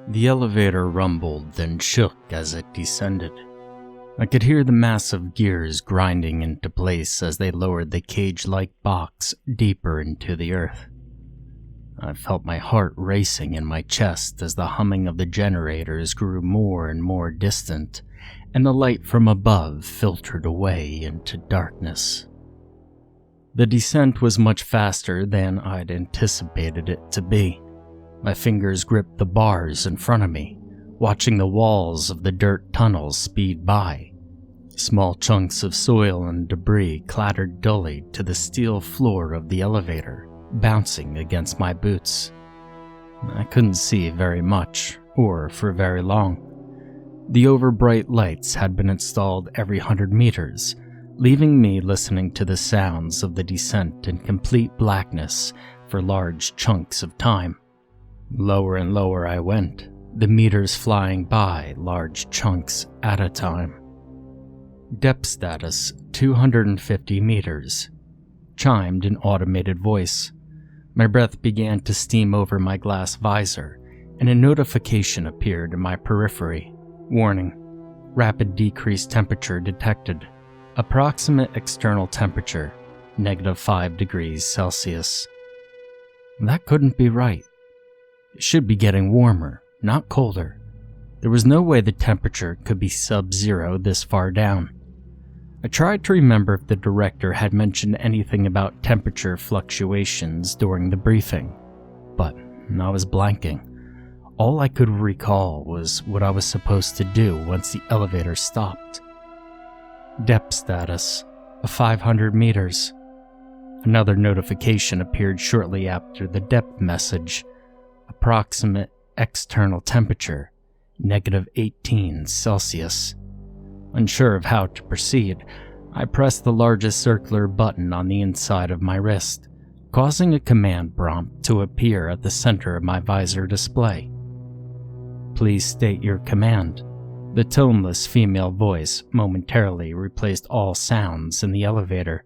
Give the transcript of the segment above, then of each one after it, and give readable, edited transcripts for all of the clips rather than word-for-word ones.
The elevator rumbled, then shook as it descended. I could hear the massive gears grinding into place as they lowered the cage-like box deeper into the earth. I felt my heart racing in my chest as the humming of the generators grew more and more distant, and the light from above filtered away into darkness. The descent was much faster than I'd anticipated it to be. My fingers gripped the bars in front of me, watching the walls of the dirt tunnels speed by. Small chunks of soil and debris clattered dully to the steel floor of the elevator, bouncing against my boots. I couldn't see very much, or for very long. The overbright lights had been installed every 100 meters, leaving me listening to the sounds of the descent in complete blackness for large chunks of time. Lower and lower I went, the meters flying by large chunks at a time. Depth status 250 meters. Chimed an automated voice. My breath began to steam over my glass visor, and a notification appeared in my periphery. Warning: rapid decreased temperature detected. Approximate external temperature, -5 degrees Celsius. That couldn't be right. It should be getting warmer, not colder. There was no way the temperature could be sub-zero this far down. I tried to remember if the director had mentioned anything about temperature fluctuations during the briefing, but I was blanking. All I could recall was what I was supposed to do once the elevator stopped. Depth status, 500 meters. Another notification appeared shortly after the depth message. Approximate external temperature, -18 Celsius. Unsure of how to proceed, I pressed the largest circular button on the inside of my wrist, causing a command prompt to appear at the center of my visor display. Please state your command. The toneless female voice momentarily replaced all sounds in the elevator.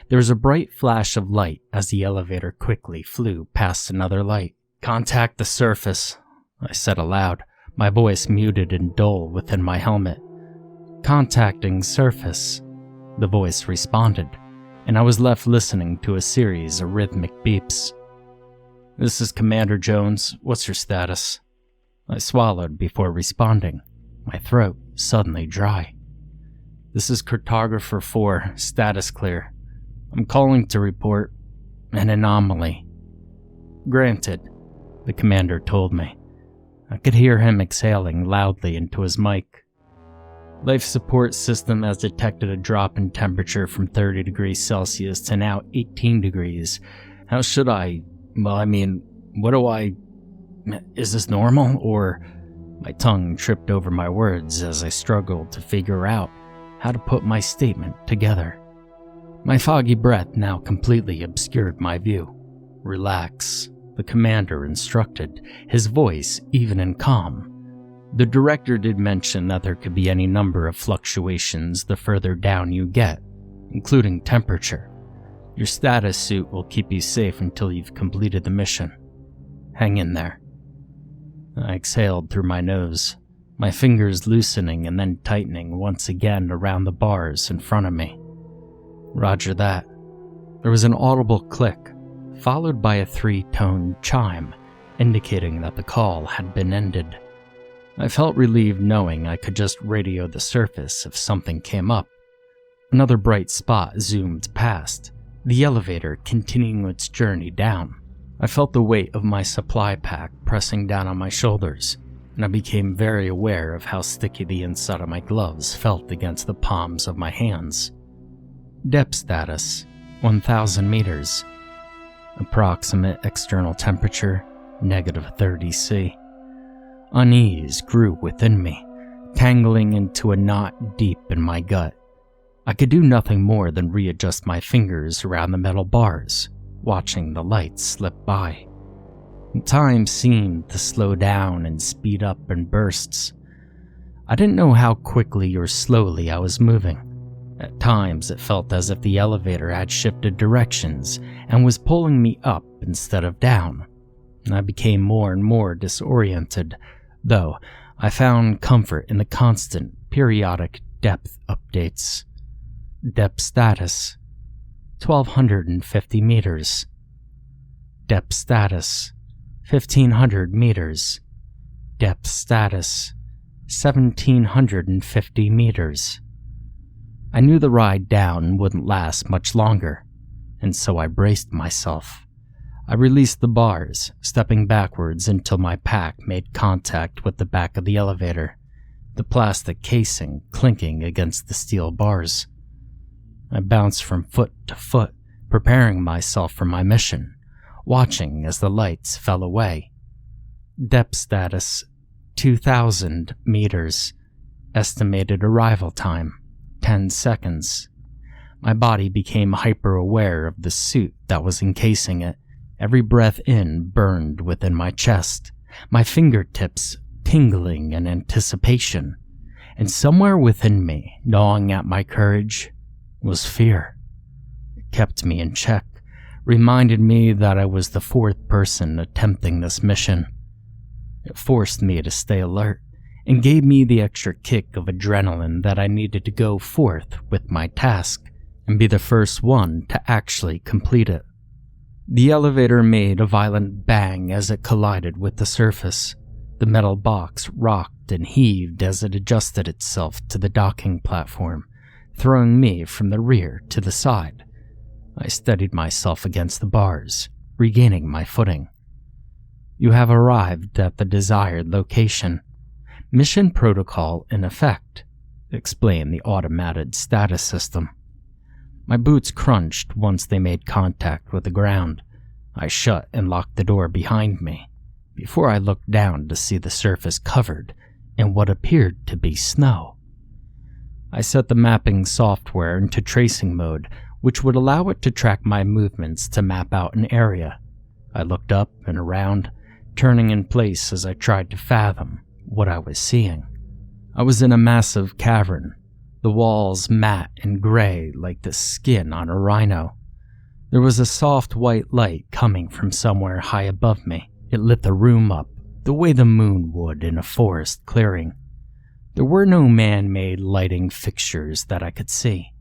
There was a bright flash of light as the elevator quickly flew past another light. Contact the surface, I said aloud, my voice muted and dull within my helmet. Contacting surface, the voice responded, and I was left listening to a series of rhythmic beeps. This is Commander Jones, what's your status? I swallowed before responding, my throat suddenly dry. This is Cartographer 4, status clear. I'm calling to report an anomaly. Granted, the commander told me. I could hear him exhaling loudly into his mic. Life support system has detected a drop in temperature from 30 degrees Celsius to now 18 degrees. How should is this normal, or... My tongue tripped over my words as I struggled to figure out how to put my statement together. My foggy breath now completely obscured my view. Relax, the commander instructed, his voice even and calm. The director did mention that there could be any number of fluctuations the further down you get, including temperature. Your status suit will keep you safe until you've completed the mission. Hang in there. I exhaled through my nose, my fingers loosening and then tightening once again around the bars in front of me. Roger that. There was an audible click, followed by a 3-tone chime, indicating that the call had been ended. I felt relieved knowing I could just radio the surface if something came up. Another bright spot zoomed past, the elevator continuing its journey down. I felt the weight of my supply pack pressing down on my shoulders, and I became very aware of how sticky the inside of my gloves felt against the palms of my hands. Depth status, 1,000 meters. Approximate external temperature, -30 C. Unease grew within me, tangling into a knot deep in my gut. I could do nothing more than readjust my fingers around the metal bars, watching the lights slip by. Time seemed to slow down and speed up in bursts. I didn't know how quickly or slowly I was moving. At times, it felt as if the elevator had shifted directions and was pulling me up instead of down. I became more and more disoriented, though I found comfort in the constant, periodic depth updates. Depth status, 1,250 meters. Depth status, 1,500 meters. Depth status, 1,750 meters. I knew the ride down wouldn't last much longer, and so I braced myself. I released the bars, stepping backwards until my pack made contact with the back of the elevator, the plastic casing clinking against the steel bars. I bounced from foot to foot, preparing myself for my mission, watching as the lights fell away. Depth status, 2,000 meters. Estimated arrival time, 10 seconds. My body became hyper-aware of the suit that was encasing it. Every breath in burned within my chest, my fingertips tingling in anticipation. And somewhere within me, gnawing at my courage, was fear. It kept me in check, reminded me that I was the fourth person attempting this mission. It forced me to stay alert, and gave me the extra kick of adrenaline that I needed to go forth with my task, and be the first one to actually complete it. The elevator made a violent bang as it collided with the surface. The metal box rocked and heaved as it adjusted itself to the docking platform, throwing me from the rear to the side. I steadied myself against the bars, regaining my footing. You have arrived at the desired location. Mission protocol in effect, explained the automated status system. My boots crunched once they made contact with the ground. I shut and locked the door behind me, before I looked down to see the surface covered in what appeared to be snow. I set the mapping software into tracing mode, which would allow it to track my movements to map out an area. I looked up and around, turning in place as I tried to fathom what I was seeing. I was in a massive cavern, the walls matte and gray like the skin on a rhino. There was a soft white light coming from somewhere high above me. It lit the room up, the way the moon would in a forest clearing. There were no man-made lighting fixtures that I could see.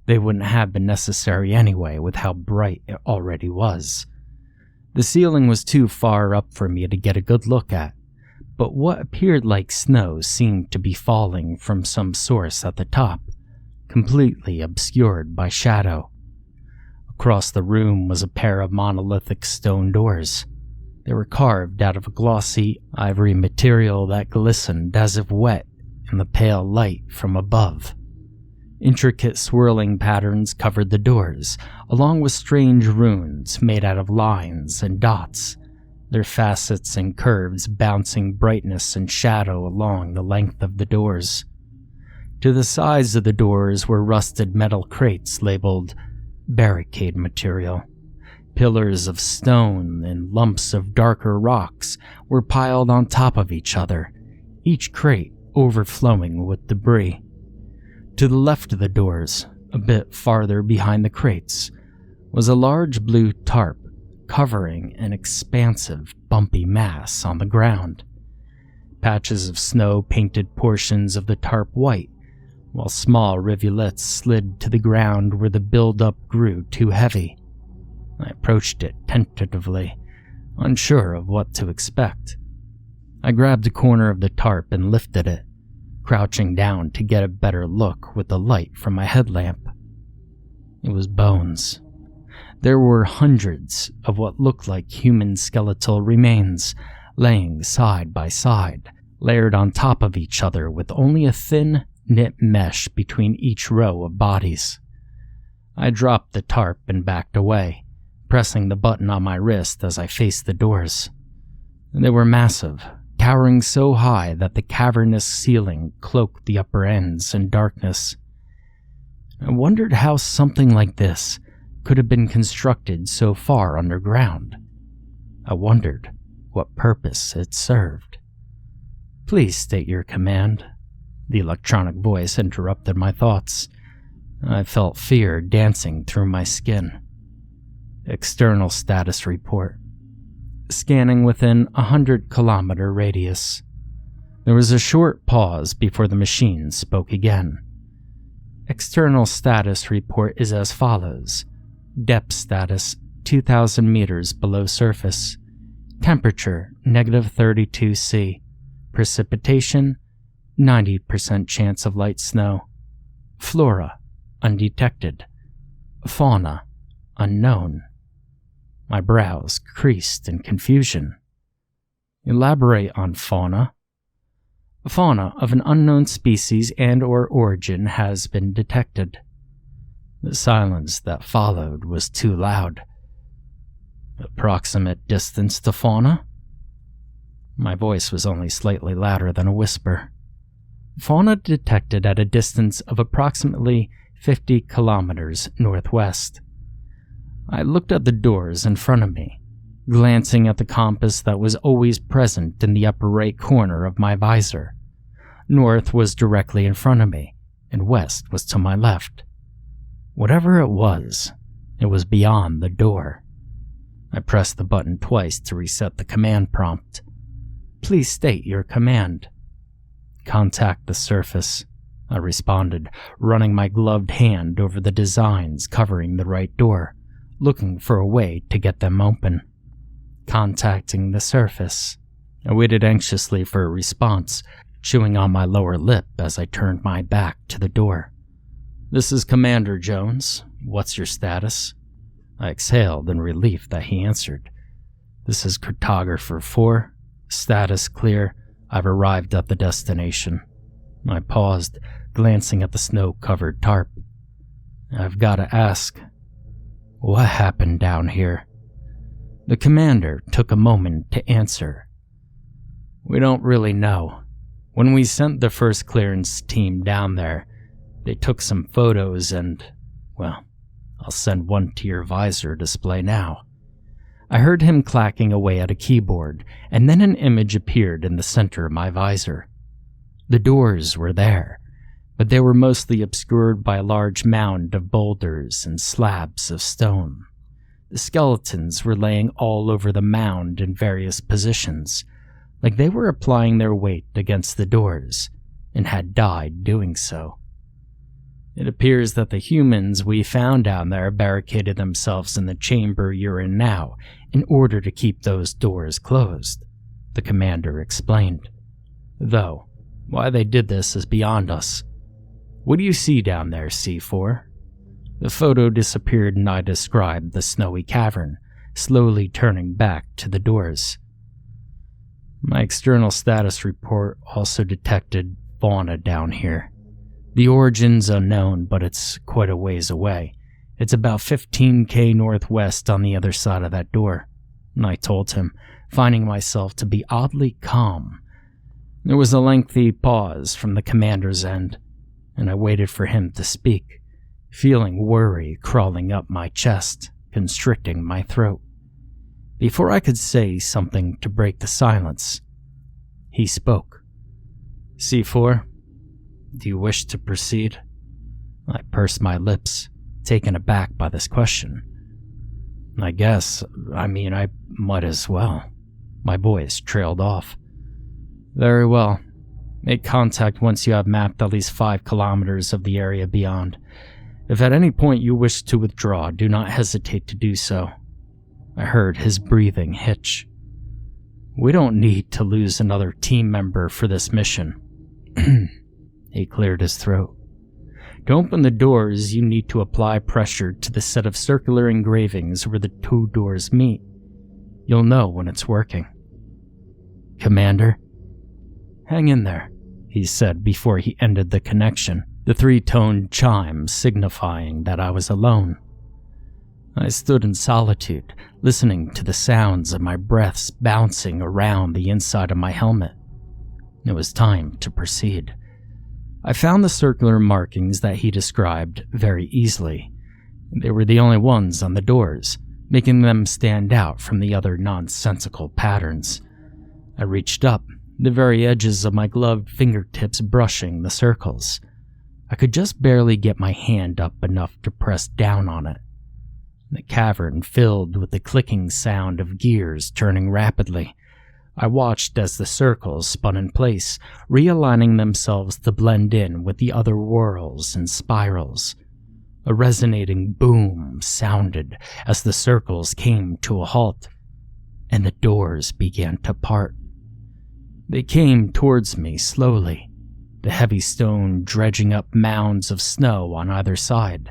They wouldn't have been necessary anyway with how bright it already was. The ceiling was too far up for me to get a good look at, but what appeared like snow seemed to be falling from some source at the top, completely obscured by shadow. Across the room was a pair of monolithic stone doors. They were carved out of a glossy ivory material that glistened as if wet in the pale light from above. Intricate swirling patterns covered the doors, along with strange runes made out of lines and dots, their facets and curves bouncing brightness and shadow along the length of the doors. To the sides of the doors were rusted metal crates labeled barricade material. Pillars of stone and lumps of darker rocks were piled on top of each other, each crate overflowing with debris. To the left of the doors, a bit farther behind the crates, was a large blue tarp covering an expansive, bumpy mass on the ground. Patches of snow painted portions of the tarp white, while small rivulets slid to the ground where the buildup grew too heavy. I approached it tentatively, unsure of what to expect. I grabbed a corner of the tarp and lifted it, crouching down to get a better look with the light from my headlamp. It was bones. There were hundreds of what looked like human skeletal remains, laying side by side, layered on top of each other with only a thin, knit mesh between each row of bodies. I dropped the tarp and backed away, pressing the button on my wrist as I faced the doors. They were massive, towering so high that the cavernous ceiling cloaked the upper ends in darkness. I wondered how something like this could have been constructed so far underground. I wondered what purpose it served. "Please state your command," the electronic voice interrupted my thoughts. I felt fear dancing through my skin. External status report. Scanning within 100-kilometer radius. There was a short pause before the machine spoke again. External status report is as follows. Depth status, 2,000 meters below surface. Temperature, -32°C. Precipitation, 90% chance of light snow. Flora, undetected. Fauna, unknown. My brows creased in confusion. Elaborate on fauna. Fauna of an unknown species and/or origin has been detected. The silence that followed was too loud. Approximate distance to fauna? My voice was only slightly louder than a whisper. Fauna detected at a distance of approximately 50 kilometers northwest. I looked at the doors in front of me, glancing at the compass that was always present in the upper right corner of my visor. North was directly in front of me, and west was to my left. Whatever it was beyond the door. I pressed the button twice to reset the command prompt. Please state your command. Contact the surface, I responded, running my gloved hand over the designs covering the right door, looking for a way to get them open. Contacting the surface. I waited anxiously for a response, chewing on my lower lip as I turned my back to the door. This is Commander Jones. What's your status? I exhaled in relief that he answered. This is Cartographer 4. Status clear. I've arrived at the destination. I paused, glancing at the snow-covered tarp. I've got to ask, what happened down here? The commander took a moment to answer. We don't really know. When we sent the first clearance team down there, they took some photos and, well, I'll send one to your visor display now. I heard him clacking away at a keyboard, and then an image appeared in the center of my visor. The doors were there, but they were mostly obscured by a large mound of boulders and slabs of stone. The skeletons were laying all over the mound in various positions, like they were applying their weight against the doors, and had died doing so. It appears that the humans we found down there barricaded themselves in the chamber you're in now in order to keep those doors closed, the commander explained. Though, why they did this is beyond us. What do you see down there, C4? The photo disappeared and I described the snowy cavern, slowly turning back to the doors. My external status report also detected fauna down here. The origin's unknown, but it's quite a ways away. It's about 15K northwest on the other side of that door, I told him, finding myself to be oddly calm. There was a lengthy pause from the commander's end, and I waited for him to speak, feeling worry crawling up my chest, constricting my throat. Before I could say something to break the silence, he spoke. C4, do you wish to proceed? I pursed my lips, taken aback by this question. I might as well. My voice trailed off. Very well. Make contact once you have mapped at least 5 kilometers of the area beyond. If at any point you wish to withdraw, do not hesitate to do so. I heard his breathing hitch. We don't need to lose another team member for this mission. He cleared his throat. To open the doors, you need to apply pressure to the set of circular engravings where the 2 doors meet. You'll know when it's working. Commander? Hang in there, he said before he ended the connection, the 3-toned chime signifying that I was alone. I stood in solitude, listening to the sounds of my breaths bouncing around the inside of my helmet. It was time to proceed. I found the circular markings that he described very easily. They were the only ones on the doors, making them stand out from the other nonsensical patterns. I reached up, the very edges of my gloved fingertips brushing the circles. I could just barely get my hand up enough to press down on it. The cavern filled with the clicking sound of gears turning rapidly. I watched as the circles spun in place, realigning themselves to blend in with the other whorls and spirals. A resonating boom sounded as the circles came to a halt, and the doors began to part. They came towards me slowly, the heavy stone dredging up mounds of snow on either side.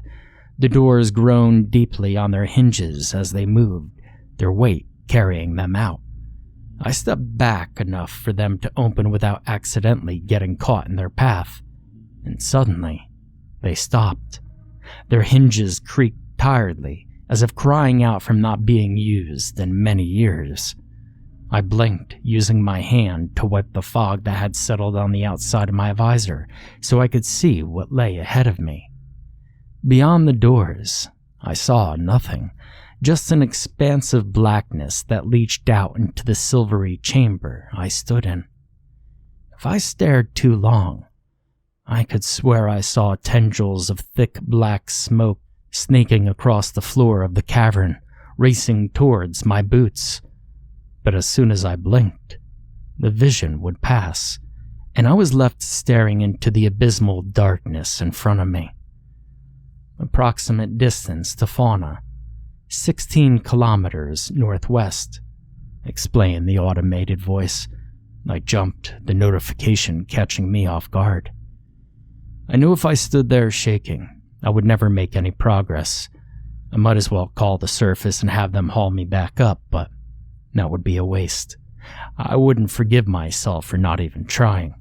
The doors groaned deeply on their hinges as they moved, their weight carrying them out. I stepped back enough for them to open without accidentally getting caught in their path, and suddenly, they stopped. Their hinges creaked tiredly, as if crying out from not being used in many years. I blinked, using my hand to wipe the fog that had settled on the outside of my visor, so I could see what lay ahead of me. Beyond the doors, I saw nothing, just an expansive blackness that leached out into the silvery chamber I stood in. If I stared too long, I could swear I saw tendrils of thick black smoke snaking across the floor of the cavern, racing towards my boots. But as soon as I blinked, the vision would pass, and I was left staring into the abysmal darkness in front of me. Approximate distance to Fauna, 16 kilometers northwest, explained the automated voice. I jumped, the notification catching me off guard. I knew if I stood there shaking, I would never make any progress. I might as well call the surface and have them haul me back up, but that would be a waste. I wouldn't forgive myself for not even trying.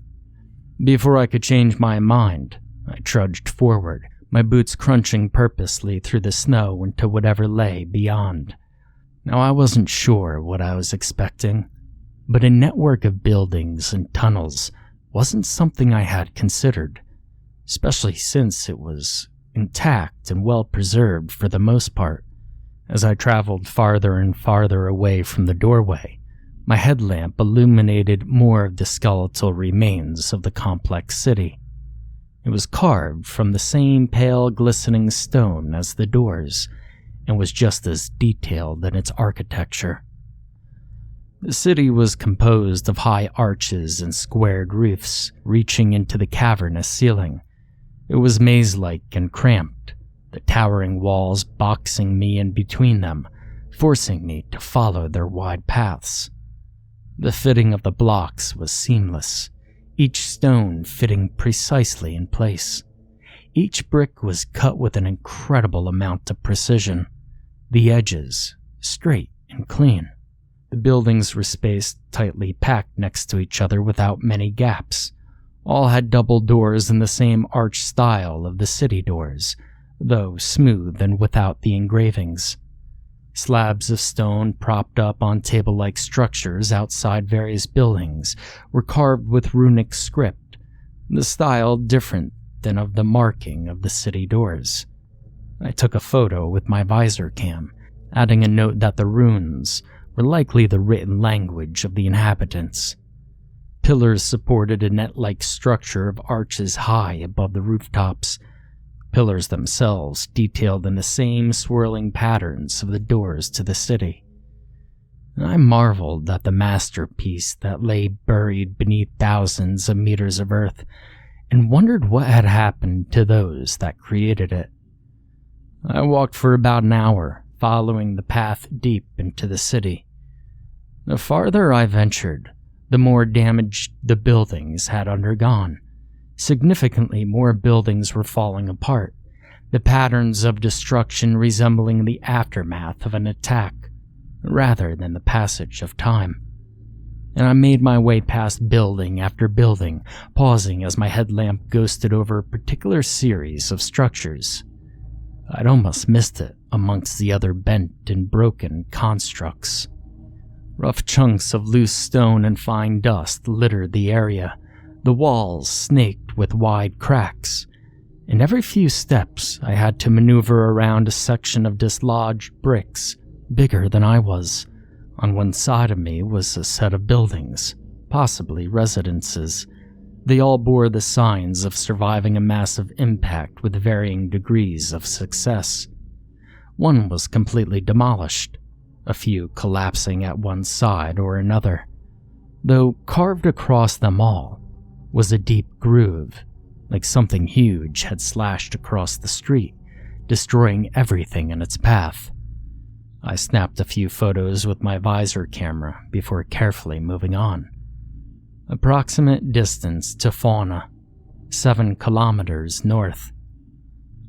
Before I could change my mind, I trudged forward, my boots crunching purposely through the snow into whatever lay beyond. Now I wasn't sure what I was expecting, but a network of buildings and tunnels wasn't something I had considered, especially since it was intact and well preserved for the most part. As I traveled farther and farther away from the doorway, my headlamp illuminated more of the skeletal remains of the complex city. It was carved from the same pale glistening stone as the doors, and was just as detailed in its architecture. The city was composed of high arches and squared roofs reaching into the cavernous ceiling. It was maze-like and cramped, the towering walls boxing me in between them, forcing me to follow their wide paths. The fitting of the blocks was seamless, each stone fitting precisely in place. Each brick was cut with an incredible amount of precision, the edges straight and clean. The buildings were spaced tightly packed next to each other without many gaps. All had double doors in the same arch style of the city doors, though smooth and without the engravings. Slabs of stone propped up on table-like structures outside various buildings were carved with runic script, the style different than of the marking of the city doors. I took a photo with my visor cam, adding a note that the runes were likely the written language of the inhabitants. Pillars supported a net-like structure of arches high above the rooftops, pillars themselves detailed in the same swirling patterns of the doors to the city. I marveled at the masterpiece that lay buried beneath thousands of meters of earth, and wondered what had happened to those that created it. I walked for about an hour, following the path deep into the city. The farther I ventured, the more damage the buildings had undergone. Significantly more buildings were falling apart, the patterns of destruction resembling the aftermath of an attack, rather than the passage of time. And I made my way past building after building, pausing as my headlamp ghosted over a particular series of structures. I'd almost missed it amongst the other bent and broken constructs. Rough chunks of loose stone and fine dust littered the area, the walls snaked with wide cracks, and every few steps I had to maneuver around a section of dislodged bricks bigger than I was. On one side of me was a set of buildings, possibly residences. They all bore the signs of surviving a massive impact with varying degrees of success. One was completely demolished, a few collapsing at one side or another, though carved across them all was a deep groove, like something huge had slashed across the street, destroying everything in its path. I snapped a few photos with my visor camera before carefully moving on. Approximate distance to fauna, 7 kilometers north.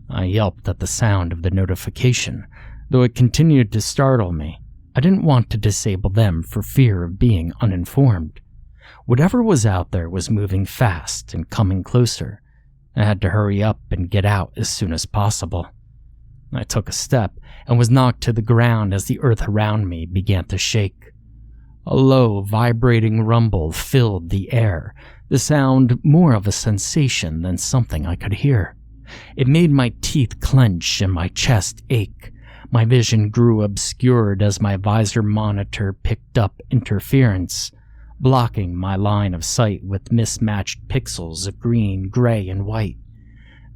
I yelped at the sound of the notification, though it continued to startle me. I didn't want to disable them for fear of being uninformed. Whatever was out there was moving fast and coming closer. I had to hurry up and get out as soon as possible. I took a step and was knocked to the ground as the earth around me began to shake. A low, vibrating rumble filled the air, the sound more of a sensation than something I could hear. It made my teeth clench and my chest ache. My vision grew obscured as my visor monitor picked up interference, blocking my line of sight with mismatched pixels of green, gray, and white.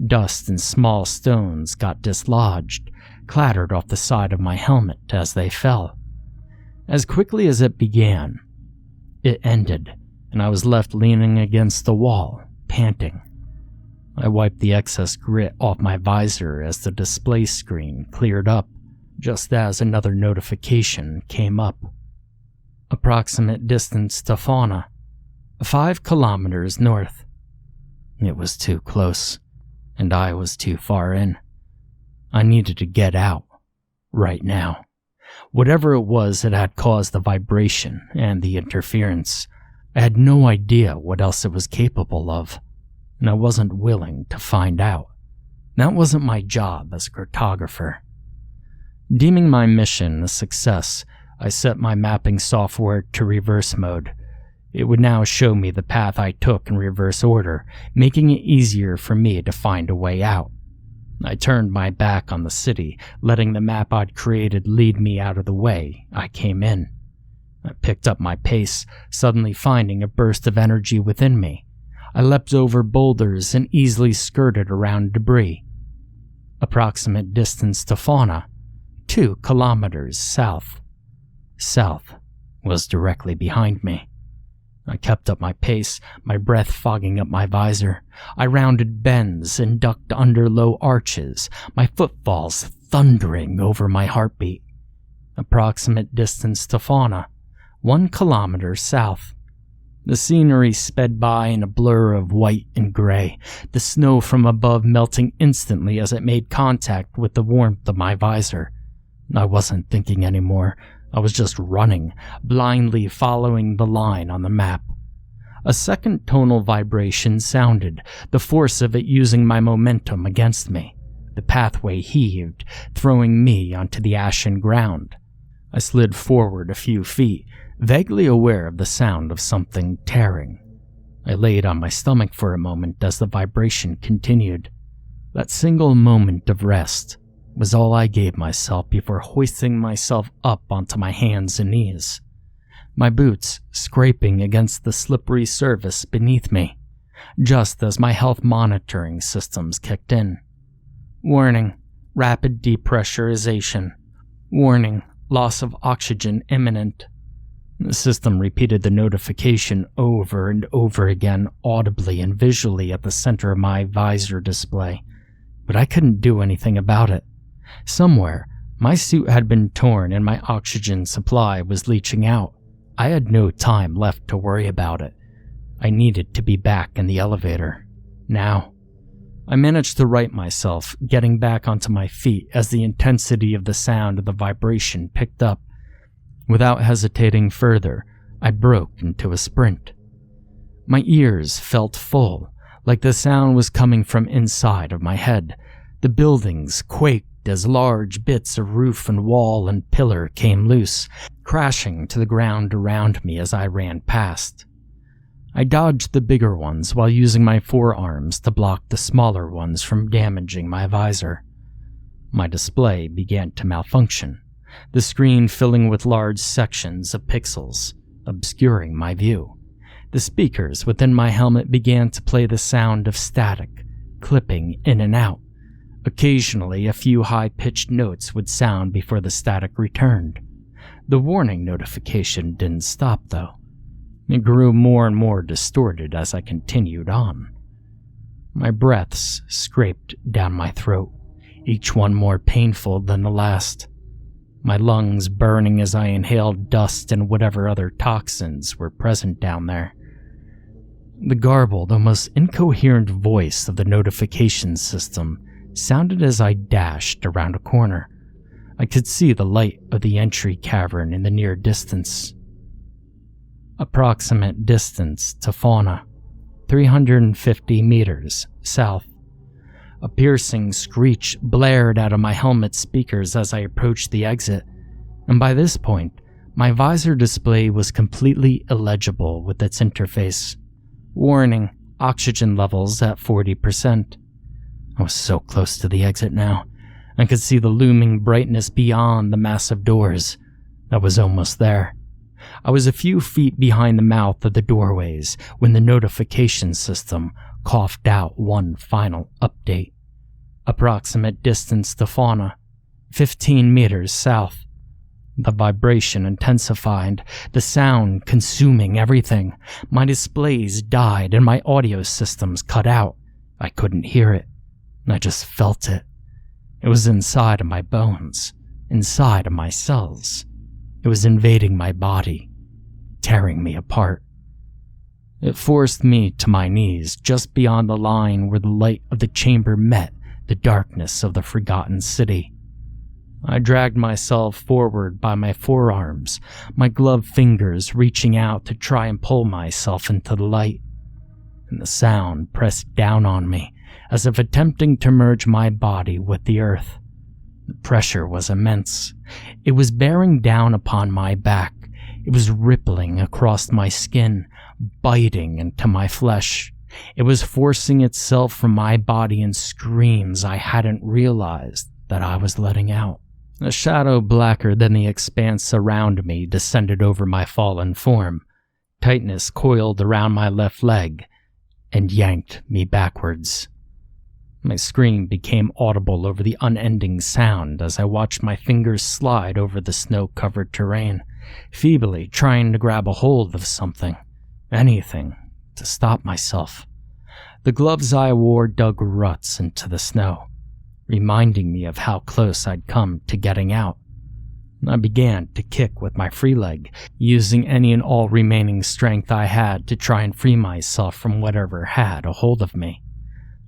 Dust and small stones got dislodged, clattered off the side of my helmet as they fell. As quickly as it began, it ended, and I was left leaning against the wall, panting. I wiped the excess grit off my visor as the display screen cleared up, just as another notification came up. Approximate distance to fauna, 5 kilometers north. It was too close, and I was too far in. I needed to get out, right now. Whatever it was that had caused the vibration and the interference, I had no idea what else it was capable of, and I wasn't willing to find out. That wasn't my job as a cartographer. Deeming my mission a success, I set my mapping software to reverse mode. It would now show me the path I took in reverse order, making it easier for me to find a way out. I turned my back on the city, letting the map I'd created lead me out of the way I came in. I picked up my pace, suddenly finding a burst of energy within me. I leapt over boulders and easily skirted around debris. Approximate distance to fauna, 2 kilometers south. South was directly behind me. I kept up my pace, my breath fogging up my visor. I rounded bends and ducked under low arches, my footfalls thundering over my heartbeat. Approximate distance to fauna, 1 kilometer south. The scenery sped by in a blur of white and gray, the snow from above melting instantly as it made contact with the warmth of my visor. I wasn't thinking anymore. I was just running, blindly following the line on the map. A second tonal vibration sounded, the force of it using my momentum against me. The pathway heaved, throwing me onto the ashen ground. I slid forward a few feet, vaguely aware of the sound of something tearing. I laid on my stomach for a moment as the vibration continued. That single moment of rest was all I gave myself before hoisting myself up onto my hands and knees, my boots scraping against the slippery surface beneath me, just as my health monitoring systems kicked in. Warning, rapid depressurization. Warning, loss of oxygen imminent. The system repeated the notification over and over again, audibly and visually at the center of my visor display, but I couldn't do anything about it. Somewhere, my suit had been torn and my oxygen supply was leaching out. I had no time left to worry about it. I needed to be back in the elevator. Now. I managed to right myself, getting back onto my feet as the intensity of the sound of the vibration picked up. Without hesitating further, I broke into a sprint. My ears felt full, like the sound was coming from inside of my head. The buildings quaked as large bits of roof and wall and pillar came loose, crashing to the ground around me as I ran past. I dodged the bigger ones while using my forearms to block the smaller ones from damaging my visor. My display began to malfunction, the screen filling with large sections of pixels, obscuring my view. The speakers within my helmet began to play the sound of static, clipping in and out. Occasionally, a few high-pitched notes would sound before the static returned. The warning notification didn't stop, though. It grew more and more distorted as I continued on. My breaths scraped down my throat, each one more painful than the last. My lungs burning as I inhaled dust and whatever other toxins were present down there. The garbled, almost incoherent voice of the notification system sounded as I dashed around a corner. I could see the light of the entry cavern in the near distance. Approximate distance to fauna, 350 meters south. A piercing screech blared out of my helmet speakers as I approached the exit, and by this point, my visor display was completely illegible with its interface. Warning, oxygen levels at 40%. I was so close to the exit now. I could see the looming brightness beyond the massive doors. I was almost there. I was a few feet behind the mouth of the doorways when the notification system coughed out one final update. Approximate distance to fauna, 15 meters south. The vibration intensified, the sound consuming everything. My displays died and my audio systems cut out. I couldn't hear it. I just felt it. It was inside of my bones, inside of my cells. It was invading my body, tearing me apart. It forced me to my knees just beyond the line where the light of the chamber met the darkness of the forgotten city. I dragged myself forward by my forearms, my gloved fingers reaching out to try and pull myself into the light. And the sound pressed down on me, as if attempting to merge my body with the earth. The pressure was immense. It was bearing down upon my back. It was rippling across my skin, biting into my flesh. It was forcing itself from my body in screams I hadn't realized that I was letting out. A shadow blacker than the expanse around me descended over my fallen form. Tightness coiled around my left leg and yanked me backwards. My scream became audible over the unending sound as I watched my fingers slide over the snow-covered terrain, feebly trying to grab a hold of something, anything, to stop myself. The gloves I wore dug ruts into the snow, reminding me of how close I'd come to getting out. I began to kick with my free leg, using any and all remaining strength I had to try and free myself from whatever had a hold of me.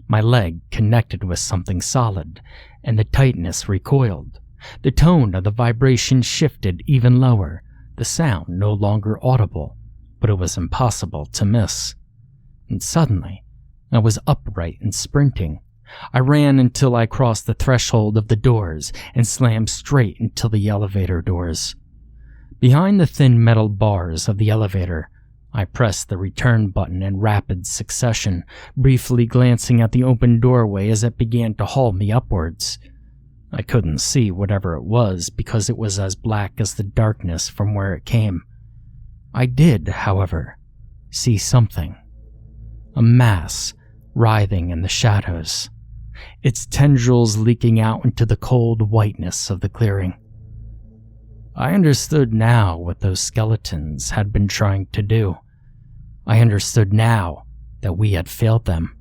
My leg connected with something solid, and the tightness recoiled. The tone of the vibration shifted even lower, the sound no longer audible, but it was impossible to miss. And suddenly, I was upright and sprinting. I ran until I crossed the threshold of the doors and slammed straight into the elevator doors. Behind the thin metal bars of the elevator, I pressed the return button in rapid succession, briefly glancing at the open doorway as it began to haul me upwards. I couldn't see whatever it was because it was as black as the darkness from where it came. I did, however, see something. A mass writhing in the shadows, its tendrils leaking out into the cold whiteness of the clearing. I understood now what those skeletons had been trying to do. I understood now that we had failed them.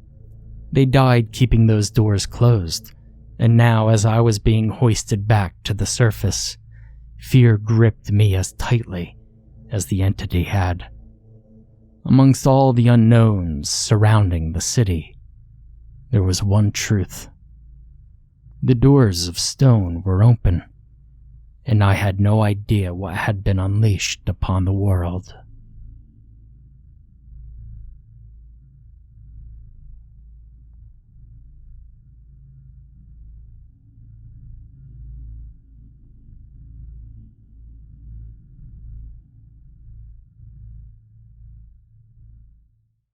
They died keeping those doors closed, and now as I was being hoisted back to the surface, fear gripped me as tightly as the entity had. Amongst all the unknowns surrounding the city, there was one truth. The doors of stone were open, and I had no idea what had been unleashed upon the world.